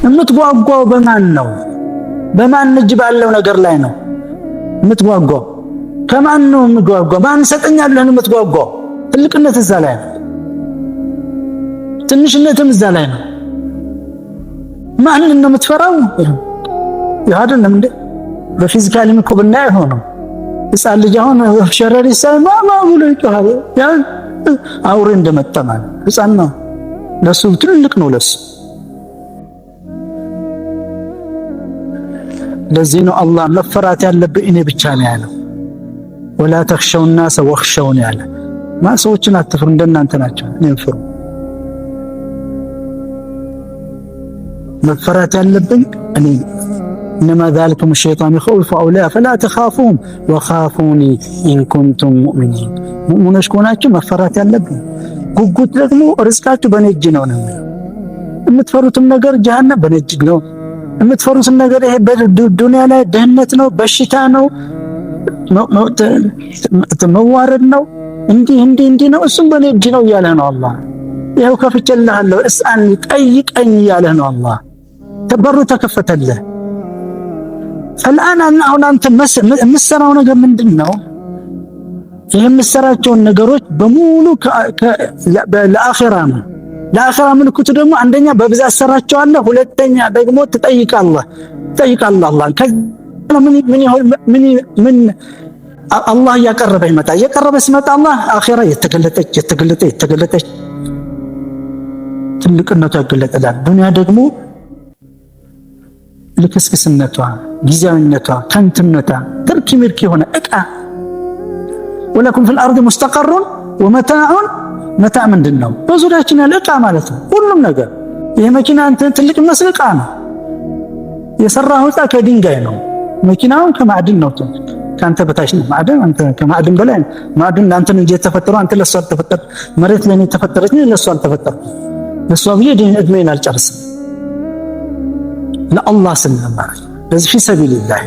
የምትጓጓው በማን ነው? በማን እጅ ባለው ነገር ላይ ነው የምትጓጓው? ከማን ነው የምትጓጓው? ማን ሰጠኛለህ የምትጓጓው? ትልቅነት እዛ ላይ ነው፣ ትንሽነትም እዛ ላይ ነው። ማንን ነው የምትፈራው? ይህ አይደለም እንዴ? በፊዚካሊም እኮ ብናየው ሆኖ ሕፃን ልጅ አሁን ሸረሪ ሳይ ማማ ብሎ ይጮሃል። ያን አውሬ እንደመጣ ማለት ሕፃን ነው፣ ለሱ ትልቅ ነው ለሱ። ለዚህ ነው አላህ መፈራት ያለብህ እኔ ብቻ ነው ያለው። ወላ ተኽሸው ናሰ ወኽሸውን ያለ ሰዎችን አትፍሩ፣ እንደናንተ ናቸው፣ እኔን ፍሩ። መፈራት ያለብኝ እኔ إنما ذلكم الشيطان يخوف أولياء فلا تخافون وخافوني إن كنتم مؤمنين مؤمنوች ከሆናችሁ መፈራት ያለብኝ። ጉጉት ደግሞ ርዝቃችሁ በኔ እጅ ነው ነው። የምትፈሩትም ነገር ጀሃነም በኔ እጅ ነው። የምትፈሩትም ነገር ይሄ በዱንያ ላይ ደህንነት ነው፣ በሽታ ነው፣ መዋረድ ነው፣ እንዲህ ነው፣ እሱም በኔ እጅ ነው እያለ ነው አላህ። ይኸው ከፍቼልሃለሁ እስአን ጠይቀኝ እያለ ነው አላህ። በሩ ተከፈተልህ። فالآن አሁን አንተ የምትሰራው ነገር ምንድን ነው? ይሄ የምትሰራቸውን ነገሮች በሙሉ ለአኺራ ነው። ለአኺራ ምልክቱ ደግሞ አንደኛ በብዛት ሰራቸዋለህ፣ ሁለተኛ ደግሞ ትጠይቃለህ አላህ። ምን አላህ እያቀረበ ይመጣል። እየቀረበ ሲመጣ አላህ አኺራ የተገለጠች ትልቅነቱ ያገለጠላል። ዱንያ ደግሞ ልክስክስነቷ፣ ጊዜያዊነቷ፣ ከንትነቷ ትርኪ ምርኪ የሆነ እቃ። ወለኩም ፊል አርድ ሙስተቀሩን ወመታዑን። መታዕ ምንድን ነው? በዙሪያችን ያለ እቃ ማለት ነው። ሁሉም ነገር ይሄ መኪና ትልቅ መስል እቃ ነው። የሰራው እቃ ከድንጋይ ነው። መኪናውን ከማዕድን ነው፣ ካንተ በታች ነው ማዕድን፣ አንተ ከማዕድን በላይ ነው። ማዕድን ለአንተ ነው የተፈጠረው፣ አንተ ለሱ አልተፈጠረ። መሬት ለኔ ተፈጠረች ነው፣ ለሱ አልተፈጠረ። ለሱ ብዬ እድሜን አልጨርስም። ለአላህ ስንል ማለት ለዚህ ፊ ሰቢልላህ